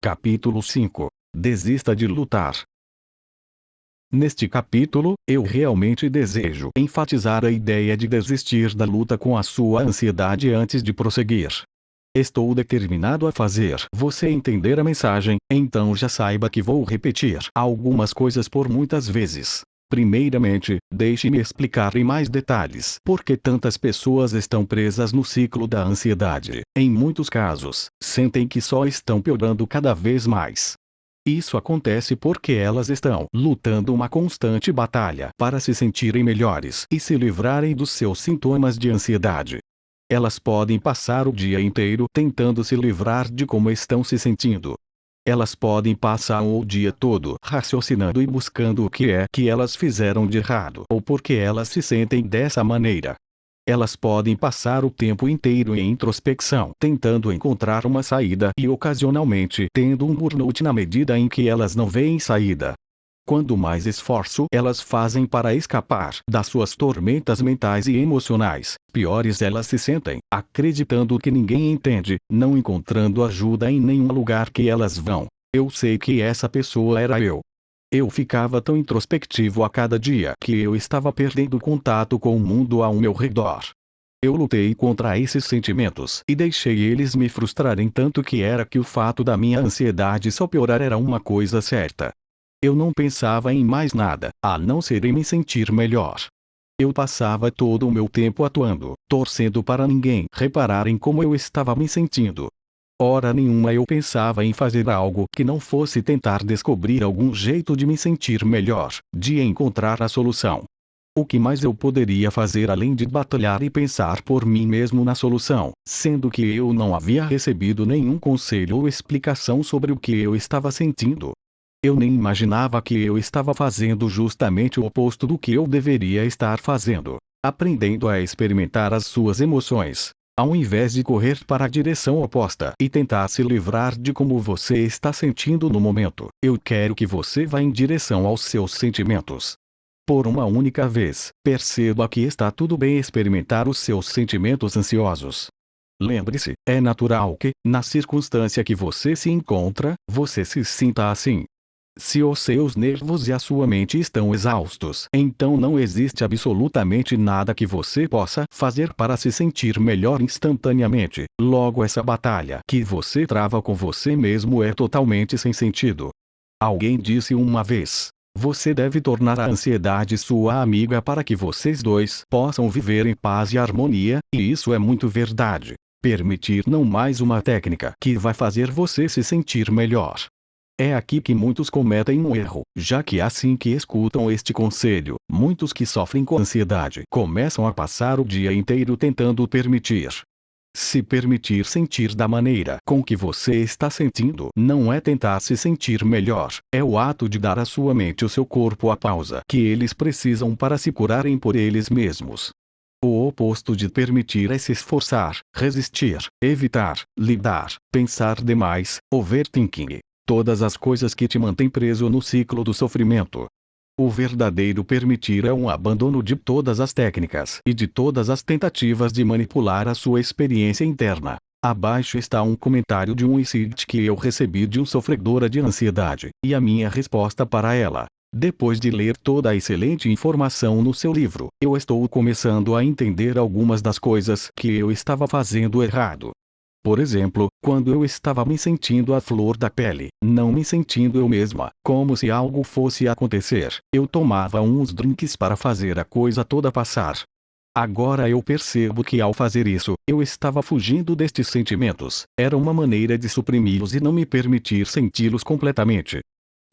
Capítulo 5. Desista de lutar. Neste capítulo, eu realmente desejo enfatizar a ideia de desistir da luta com a sua ansiedade antes de prosseguir. Estou determinado a fazer você entender a mensagem, então já saiba que vou repetir algumas coisas por muitas vezes. Primeiramente, deixe-me explicar em mais detalhes por que tantas pessoas estão presas no ciclo da ansiedade. Em muitos casos, sentem que só estão piorando cada vez mais. Isso acontece porque elas estão lutando uma constante batalha para se sentirem melhores e se livrarem dos seus sintomas de ansiedade. Elas podem passar o dia inteiro tentando se livrar de como estão se sentindo. Elas podem passar o dia todo raciocinando e buscando o que é que elas fizeram de errado ou porque elas se sentem dessa maneira. Elas podem passar o tempo inteiro em introspecção, tentando encontrar uma saída e ocasionalmente tendo um burnout na medida em que elas não veem saída. Quanto mais esforço elas fazem para escapar das suas tormentas mentais e emocionais, piores elas se sentem, acreditando que ninguém entende, não encontrando ajuda em nenhum lugar que elas vão. Eu sei que essa pessoa era eu. Eu ficava tão introspectivo a cada dia que eu estava perdendo contato com o mundo ao meu redor. Eu lutei contra esses sentimentos e deixei eles me frustrarem tanto que era que o fato da minha ansiedade só piorar era uma coisa certa. Eu não pensava em mais nada, a não ser em me sentir melhor. Eu passava todo o meu tempo atuando, torcendo para ninguém reparar em como eu estava me sentindo. Hora nenhuma eu pensava em fazer algo que não fosse tentar descobrir algum jeito de me sentir melhor, de encontrar a solução. O que mais eu poderia fazer além de batalhar e pensar por mim mesmo na solução, sendo que eu não havia recebido nenhum conselho ou explicação sobre o que eu estava sentindo? Eu nem imaginava que eu estava fazendo justamente o oposto do que eu deveria estar fazendo, aprendendo a experimentar as suas emoções, ao invés de correr para a direção oposta e tentar se livrar de como você está sentindo no momento. Eu quero que você vá em direção aos seus sentimentos. Por uma única vez, perceba que está tudo bem experimentar os seus sentimentos ansiosos. Lembre-se, é natural que, na circunstância que você se encontra, você se sinta assim. Se os seus nervos e a sua mente estão exaustos, então não existe absolutamente nada que você possa fazer para se sentir melhor instantaneamente. Logo, essa batalha que você trava com você mesmo é totalmente sem sentido. Alguém disse uma vez: você deve tornar a ansiedade sua amiga para que vocês dois possam viver em paz e harmonia, e isso é muito verdade. Permitir não mais uma técnica que vai fazer você se sentir melhor. É aqui que muitos cometem um erro, já que assim que escutam este conselho, muitos que sofrem com ansiedade começam a passar o dia inteiro tentando permitir. Se permitir sentir da maneira com que você está sentindo não é tentar se sentir melhor, é o ato de dar à sua mente e ao seu corpo a pausa que eles precisam para se curarem por eles mesmos. O oposto de permitir é se esforçar, resistir, evitar, lidar, pensar demais, overthinking. Todas as coisas que te mantêm preso no ciclo do sofrimento. O verdadeiro permitir é um abandono de todas as técnicas e de todas as tentativas de manipular a sua experiência interna. Abaixo está um comentário de um insight que eu recebi de uma sofredora de ansiedade, e a minha resposta para ela. Depois de ler toda a excelente informação no seu livro, eu estou começando a entender algumas das coisas que eu estava fazendo errado. Por exemplo, quando eu estava me sentindo à flor da pele, não me sentindo eu mesma, como se algo fosse acontecer, eu tomava uns drinks para fazer a coisa toda passar. Agora eu percebo que ao fazer isso, eu estava fugindo destes sentimentos, era uma maneira de suprimi-los e não me permitir senti-los completamente.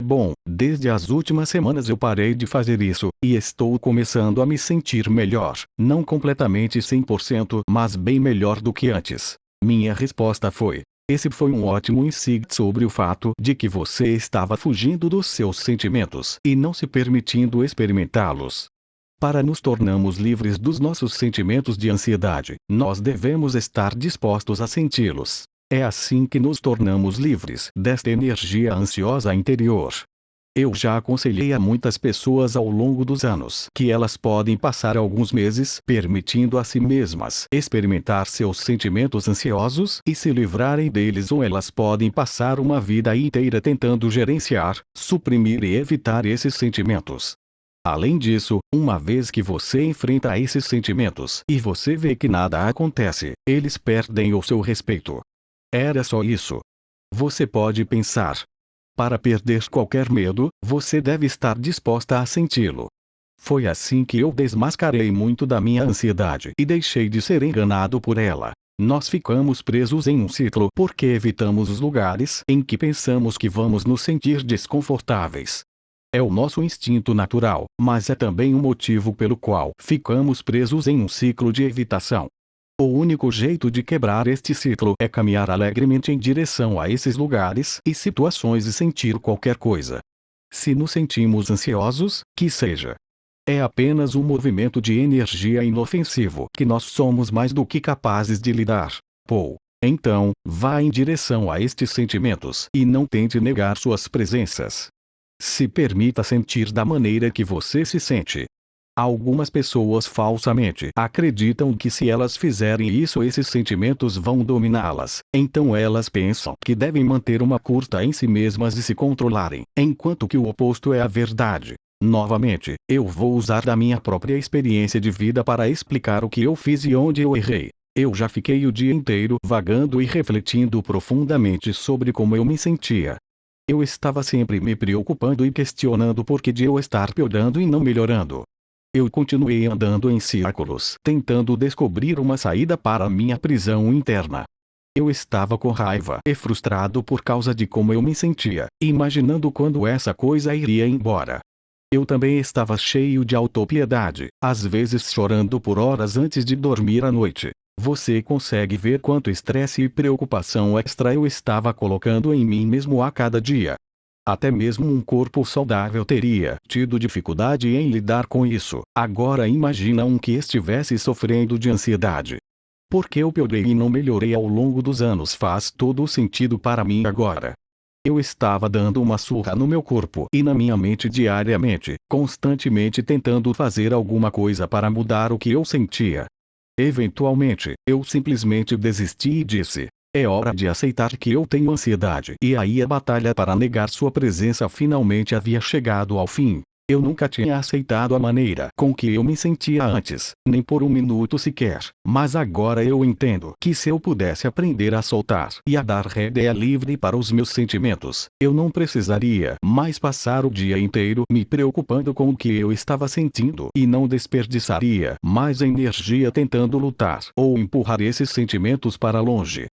Bom, desde as últimas semanas eu parei de fazer isso, e estou começando a me sentir melhor, não completamente 100%, mas bem melhor do que antes. Minha resposta foi: esse foi um ótimo insight sobre o fato de que você estava fugindo dos seus sentimentos e não se permitindo experimentá-los. Para nos tornarmos livres dos nossos sentimentos de ansiedade, nós devemos estar dispostos a senti-los. É assim que nos tornamos livres desta energia ansiosa interior. Eu já aconselhei a muitas pessoas ao longo dos anos que elas podem passar alguns meses permitindo a si mesmas experimentar seus sentimentos ansiosos e se livrarem deles, ou elas podem passar uma vida inteira tentando gerenciar, suprimir e evitar esses sentimentos. Além disso, uma vez que você enfrenta esses sentimentos e você vê que nada acontece, eles perdem o seu respeito. Era só isso. Você pode pensar: para perder qualquer medo, você deve estar disposta a senti-lo. Foi assim que eu desmascarei muito da minha ansiedade e deixei de ser enganado por ela. Nós ficamos presos em um ciclo porque evitamos os lugares em que pensamos que vamos nos sentir desconfortáveis. É o nosso instinto natural, mas é também um motivo pelo qual ficamos presos em um ciclo de evitação. O único jeito de quebrar este ciclo é caminhar alegremente em direção a esses lugares e situações e sentir qualquer coisa. Se nos sentimos ansiosos, que seja. É apenas um movimento de energia inofensivo que nós somos mais do que capazes de lidar. Então, vá em direção a estes sentimentos e não tente negar suas presenças. Se permita sentir da maneira que você se sente. Algumas pessoas falsamente acreditam que se elas fizerem isso esses sentimentos vão dominá-las, então elas pensam que devem manter uma curta em si mesmas e se controlarem, enquanto que o oposto é a verdade. Novamente, eu vou usar da minha própria experiência de vida para explicar o que eu fiz e onde eu errei. Eu já fiquei o dia inteiro vagando e refletindo profundamente sobre como eu me sentia. Eu estava sempre me preocupando e questionando por que de eu estar piorando e não melhorando. Eu continuei andando em círculos, tentando descobrir uma saída para minha prisão interna. Eu estava com raiva e frustrado por causa de como eu me sentia, imaginando quando essa coisa iria embora. Eu também estava cheio de autopiedade, às vezes chorando por horas antes de dormir à noite. Você consegue ver quanto estresse e preocupação extra eu estava colocando em mim mesmo a cada dia. Até mesmo um corpo saudável teria tido dificuldade em lidar com isso. Agora imagina um que estivesse sofrendo de ansiedade. Porque eu piorei e não melhorei ao longo dos anos faz todo o sentido para mim agora. Eu estava dando uma surra no meu corpo e na minha mente diariamente, constantemente tentando fazer alguma coisa para mudar o que eu sentia. Eventualmente, eu simplesmente desisti e disse: é hora de aceitar que eu tenho ansiedade. E aí a batalha para negar sua presença finalmente havia chegado ao fim. Eu nunca tinha aceitado a maneira com que eu me sentia antes, nem por um minuto sequer. Mas agora eu entendo que se eu pudesse aprender a soltar e a dar rédea livre para os meus sentimentos, eu não precisaria mais passar o dia inteiro me preocupando com o que eu estava sentindo e não desperdiçaria mais energia tentando lutar ou empurrar esses sentimentos para longe.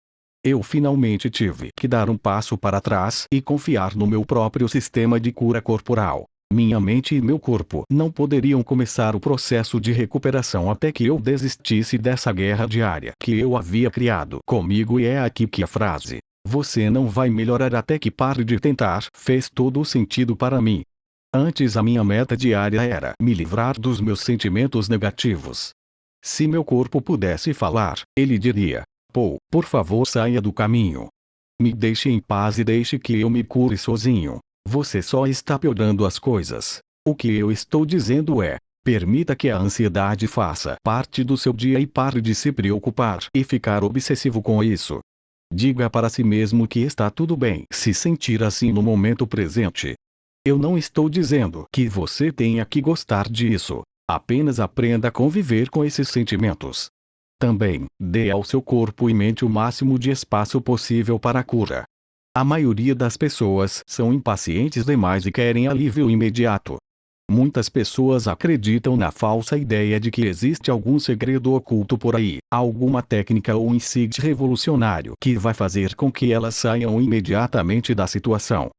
Eu finalmente tive que dar um passo para trás e confiar no meu próprio sistema de cura corporal. Minha mente e meu corpo não poderiam começar o processo de recuperação até que eu desistisse dessa guerra diária que eu havia criado comigo, e é aqui que a frase "você não vai melhorar até que pare de tentar" fez todo o sentido para mim. Antes a minha meta diária era me livrar dos meus sentimentos negativos. Se meu corpo pudesse falar, ele diria: por favor, saia do caminho. Me deixe em paz e deixe que eu me cure sozinho. Você só está piorando as coisas. O que eu estou dizendo é: permita que a ansiedade faça parte do seu dia e pare de se preocupar e ficar obsessivo com isso. Diga para si mesmo que está tudo bem se sentir assim no momento presente. Eu não estou dizendo que você tenha que gostar disso. Apenas aprenda a conviver com esses sentimentos. Também, dê ao seu corpo e mente o máximo de espaço possível para a cura. A maioria das pessoas são impacientes demais e querem alívio imediato. Muitas pessoas acreditam na falsa ideia de que existe algum segredo oculto por aí, alguma técnica ou insight revolucionário que vai fazer com que elas saiam imediatamente da situação.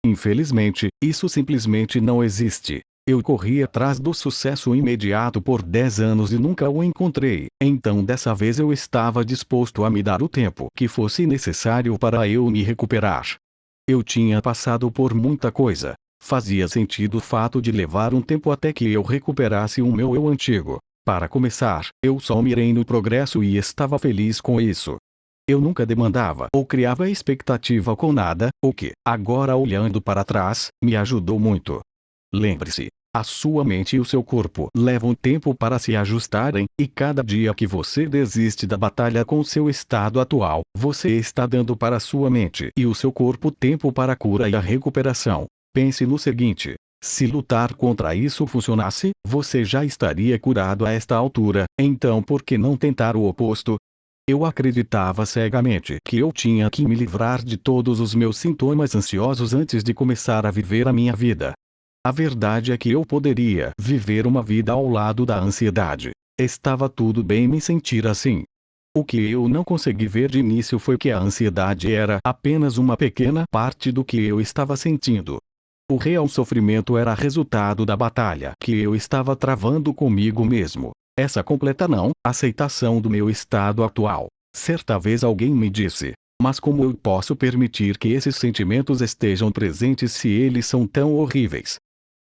Infelizmente, isso simplesmente não existe. Eu corri atrás do sucesso imediato por 10 anos e nunca o encontrei, então dessa vez eu estava disposto a me dar o tempo que fosse necessário para eu me recuperar. Eu tinha passado por muita coisa. Fazia sentido o fato de levar um tempo até que eu recuperasse o meu eu antigo. Para começar, eu só mirei no progresso e estava feliz com isso. Eu nunca demandava ou criava expectativa com nada, o que, agora olhando para trás, me ajudou muito. Lembre-se, a sua mente e o seu corpo levam tempo para se ajustarem, e cada dia que você desiste da batalha com seu estado atual, você está dando para a sua mente e o seu corpo tempo para a cura e a recuperação. Pense no seguinte: se lutar contra isso funcionasse, você já estaria curado a esta altura, então por que não tentar o oposto? Eu acreditava cegamente que eu tinha que me livrar de todos os meus sintomas ansiosos antes de começar a viver a minha vida. A verdade é que eu poderia viver uma vida ao lado da ansiedade. Estava tudo bem me sentir assim. O que eu não consegui ver de início foi que a ansiedade era apenas uma pequena parte do que eu estava sentindo. O real sofrimento era resultado da batalha que eu estava travando comigo mesmo. Essa completa não aceitação do meu estado atual. Certa vez alguém me disse: mas como eu posso permitir que esses sentimentos estejam presentes se eles são tão horríveis?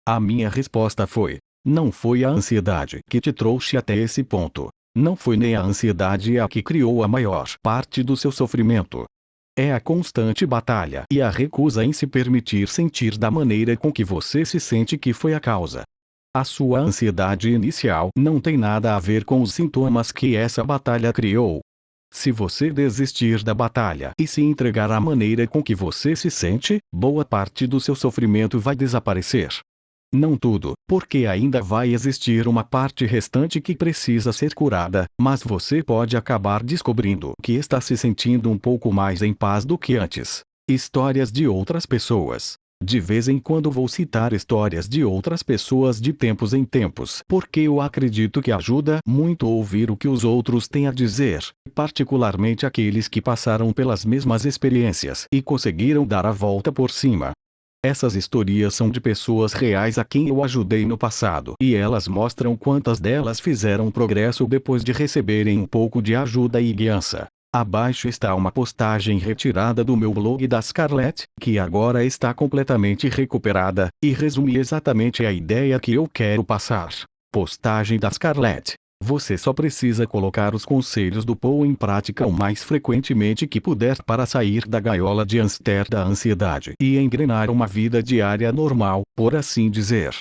A minha resposta foi: não foi a ansiedade que te trouxe até esse ponto. Não foi nem a ansiedade a que criou a maior parte do seu sofrimento. É a constante batalha e a recusa em se permitir sentir da maneira com que você se sente que foi a causa. A sua ansiedade inicial não tem nada a ver com os sintomas que essa batalha criou. Se você desistir da batalha e se entregar à maneira com que você se sente, boa parte do seu sofrimento vai desaparecer. Não tudo, porque ainda vai existir uma parte restante que precisa ser curada, mas você pode acabar descobrindo que está se sentindo um pouco mais em paz do que antes. Histórias de outras pessoas. De vez em quando vou citar histórias de outras pessoas de tempos em tempos, porque eu acredito que ajuda muito ouvir o que os outros têm a dizer, particularmente aqueles que passaram pelas mesmas experiências e conseguiram dar a volta por cima. Essas histórias são de pessoas reais a quem eu ajudei no passado, e elas mostram quantas delas fizeram progresso depois de receberem um pouco de ajuda e guiança. Abaixo está uma postagem retirada do meu blog da Scarlett, que agora está completamente recuperada, e resume exatamente a ideia que eu quero passar. Postagem da Scarlett. Você só precisa colocar os conselhos do Paul em prática o mais frequentemente que puder para sair da gaiola de hamster da ansiedade e engrenar uma vida diária normal, por assim dizer.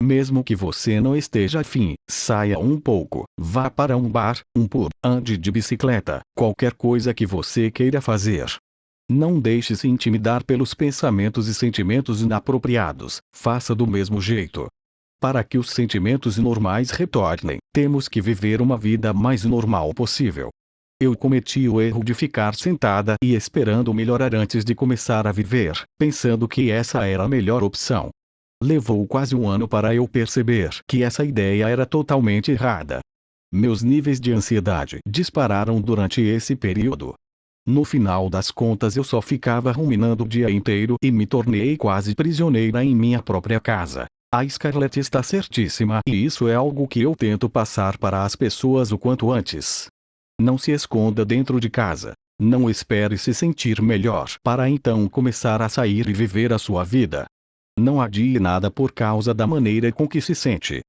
Mesmo que você não esteja afim, saia um pouco, vá para um bar, um pub, ande de bicicleta, qualquer coisa que você queira fazer. Não deixe se intimidar pelos pensamentos e sentimentos inapropriados, faça do mesmo jeito. Para que os sentimentos normais retornem, temos que viver uma vida mais normal possível. Eu cometi o erro de ficar sentada e esperando melhorar antes de começar a viver, pensando que essa era a melhor opção. Levou quase um ano para eu perceber que essa ideia era totalmente errada. Meus níveis de ansiedade dispararam durante esse período. No final das contas eu só ficava ruminando o dia inteiro e me tornei quase prisioneira em minha própria casa. A Scarlett está certíssima e isso é algo que eu tento passar para as pessoas o quanto antes. Não se esconda dentro de casa. Não espere se sentir melhor para então começar a sair e viver a sua vida. Não adie nada por causa da maneira com que se sente.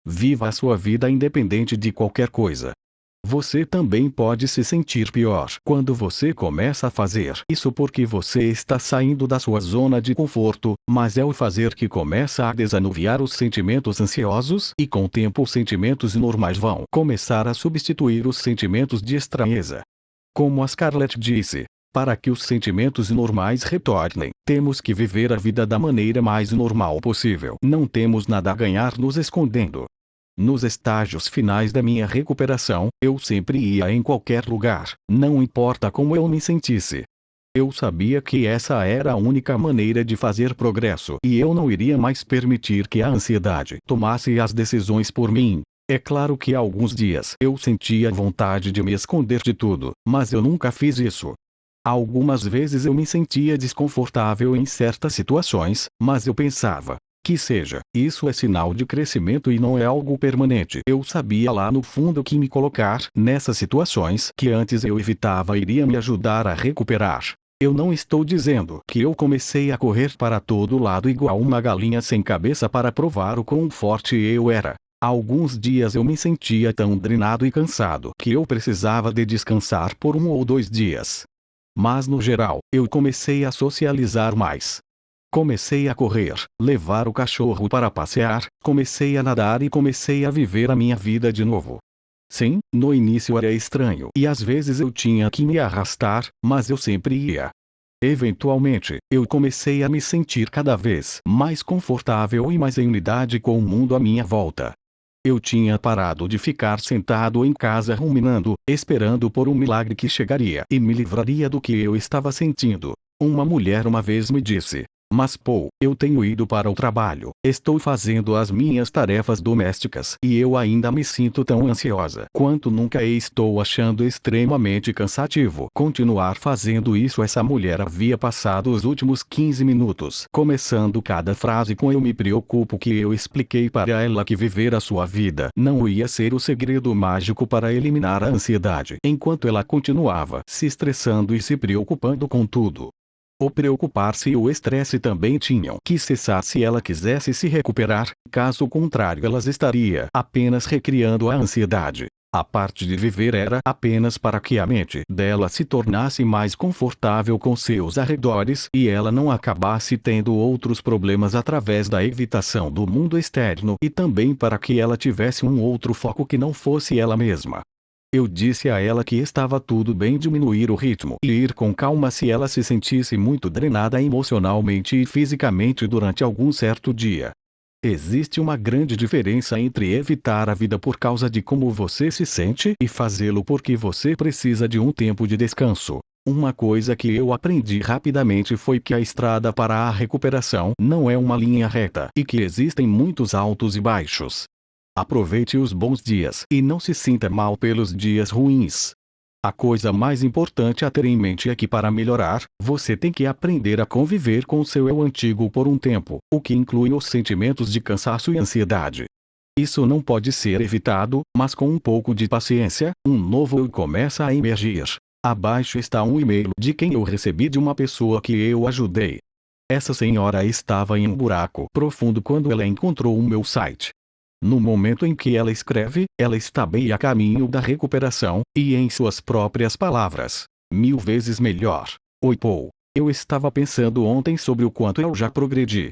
Viva a sua vida independente de qualquer coisa. Você também pode se sentir pior quando você começa a fazer isso porque você está saindo da sua zona de conforto, mas é o fazer que começa a desanuviar os sentimentos ansiosos e com o tempo os sentimentos normais vão começar a substituir os sentimentos de estranheza. Como a Scarlett disse, para que os sentimentos normais retornem, temos que viver a vida da maneira mais normal possível. Não temos nada a ganhar nos escondendo. Nos estágios finais da minha recuperação, eu sempre ia em qualquer lugar, não importa como eu me sentisse. Eu sabia que essa era a única maneira de fazer progresso e eu não iria mais permitir que a ansiedade tomasse as decisões por mim. É claro que alguns dias eu sentia vontade de me esconder de tudo, mas eu nunca fiz isso. Algumas vezes eu me sentia desconfortável em certas situações, mas eu pensava: que seja, isso é sinal de crescimento e não é algo permanente. Eu sabia lá no fundo que me colocar nessas situações que antes eu evitava iria me ajudar a recuperar. Eu não estou dizendo que eu comecei a correr para todo lado igual uma galinha sem cabeça para provar o quão forte eu era. Há alguns dias eu me sentia tão drenado e cansado que eu precisava de descansar por 1 ou 2 dias. Mas no geral, eu comecei a socializar mais. Comecei a correr, levar o cachorro para passear, comecei a nadar e comecei a viver a minha vida de novo. Sim, no início era estranho e às vezes eu tinha que me arrastar, mas eu sempre ia. Eventualmente, eu comecei a me sentir cada vez mais confortável e mais em unidade com o mundo à minha volta. Eu tinha parado de ficar sentado em casa ruminando, esperando por um milagre que chegaria e me livraria do que eu estava sentindo. Uma mulher uma vez me disse: "Mas Paul, eu tenho ido para o trabalho, estou fazendo as minhas tarefas domésticas e eu ainda me sinto tão ansiosa quanto nunca e estou achando extremamente cansativo continuar fazendo isso." Essa mulher havia passado os últimos 15 minutos começando cada frase com "eu me preocupo", que eu expliquei para ela que viver a sua vida não ia ser o segredo mágico para eliminar a ansiedade, enquanto ela continuava se estressando e se preocupando com tudo. O preocupar-se e o estresse também tinham que cessar se ela quisesse se recuperar, caso contrário ela estaria apenas recriando a ansiedade. A parte de viver era apenas para que a mente dela se tornasse mais confortável com seus arredores e ela não acabasse tendo outros problemas através da evitação do mundo externo, e também para que ela tivesse um outro foco que não fosse ela mesma. Eu disse a ela que estava tudo bem diminuir o ritmo e ir com calma se ela se sentisse muito drenada emocionalmente e fisicamente durante algum certo dia. Existe uma grande diferença entre evitar a vida por causa de como você se sente e fazê-lo porque você precisa de um tempo de descanso. Uma coisa que eu aprendi rapidamente foi que a estrada para a recuperação não é uma linha reta e que existem muitos altos e baixos. Aproveite os bons dias e não se sinta mal pelos dias ruins. A coisa mais importante a ter em mente é que para melhorar, você tem que aprender a conviver com seu eu antigo por um tempo, o que inclui os sentimentos de cansaço e ansiedade. Isso não pode ser evitado, mas com um pouco de paciência, um novo eu começa a emergir. Abaixo está um e-mail de quem eu recebi de uma pessoa que eu ajudei. Essa senhora estava em um buraco profundo quando ela encontrou o meu site. No momento em que ela escreve, ela está bem a caminho da recuperação, e em suas próprias palavras, 1000 vezes melhor. Oi Paul, eu estava pensando ontem sobre o quanto eu já progredi.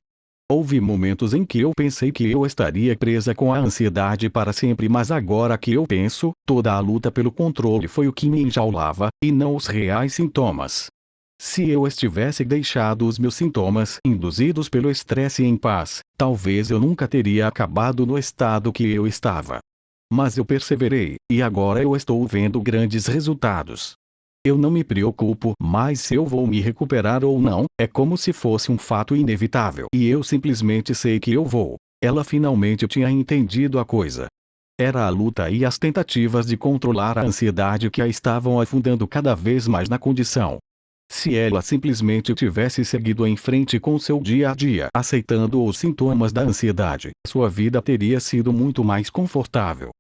Houve momentos em que eu pensei que eu estaria presa com a ansiedade para sempre, mas agora que eu penso, toda a luta pelo controle foi o que me enjaulava, e não os reais sintomas. Se eu estivesse deixado os meus sintomas induzidos pelo estresse em paz, talvez eu nunca teria acabado no estado que eu estava. Mas eu perseverei, e agora eu estou vendo grandes resultados. Eu não me preocupo mais se eu vou me recuperar ou não, é como se fosse um fato inevitável e eu simplesmente sei que eu vou. Ela finalmente tinha entendido a coisa. Era a luta e as tentativas de controlar a ansiedade que a estavam afundando cada vez mais na condição. Se ela simplesmente tivesse seguido em frente com seu dia a dia, aceitando os sintomas da ansiedade, sua vida teria sido muito mais confortável.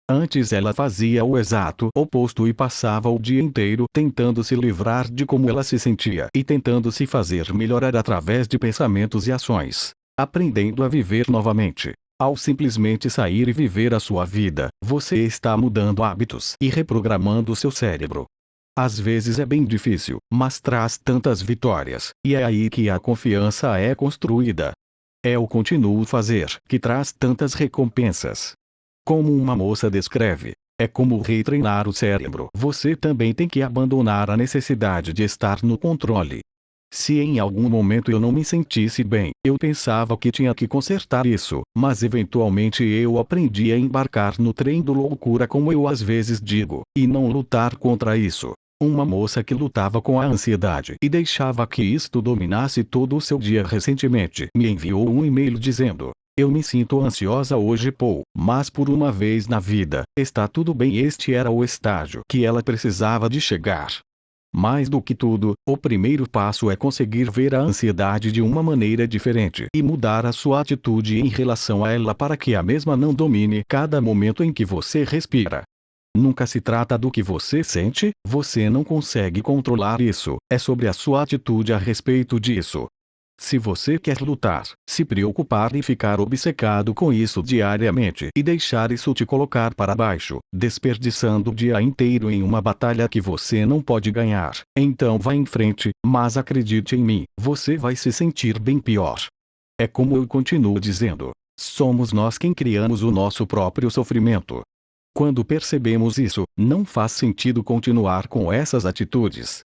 Antes ela fazia o exato oposto e passava o dia inteiro tentando se livrar de como ela se sentia e tentando se fazer melhorar através de pensamentos e ações, aprendendo a viver novamente. Ao simplesmente sair e viver a sua vida, você está mudando hábitos e reprogramando seu cérebro. Às vezes é bem difícil, mas traz tantas vitórias, e é aí que a confiança é construída. É o continuo fazer que traz tantas recompensas. Como uma moça descreve, é como retreinar o cérebro. Você também tem que abandonar a necessidade de estar no controle. Se em algum momento eu não me sentisse bem, eu pensava que tinha que consertar isso, mas eventualmente eu aprendi a embarcar no trem do loucura, como eu às vezes digo, e não lutar contra isso. Uma moça que lutava com a ansiedade e deixava que isto dominasse todo o seu dia recentemente me enviou um e-mail dizendo: "Eu me sinto ansiosa hoje Paul, mas por uma vez na vida, está tudo bem." Este era o estágio que ela precisava de chegar. Mais do que tudo, o primeiro passo é conseguir ver a ansiedade de uma maneira diferente e mudar a sua atitude em relação a ela para que a mesma não domine cada momento em que você respira. Nunca se trata do que você sente, você não consegue controlar isso, é sobre a sua atitude a respeito disso. Se você quer lutar, se preocupar e ficar obcecado com isso diariamente e deixar isso te colocar para baixo, desperdiçando o dia inteiro em uma batalha que você não pode ganhar, então vá em frente, mas acredite em mim, você vai se sentir bem pior. É como eu continuo dizendo: somos nós quem criamos o nosso próprio sofrimento. Quando percebemos isso, não faz sentido continuar com essas atitudes.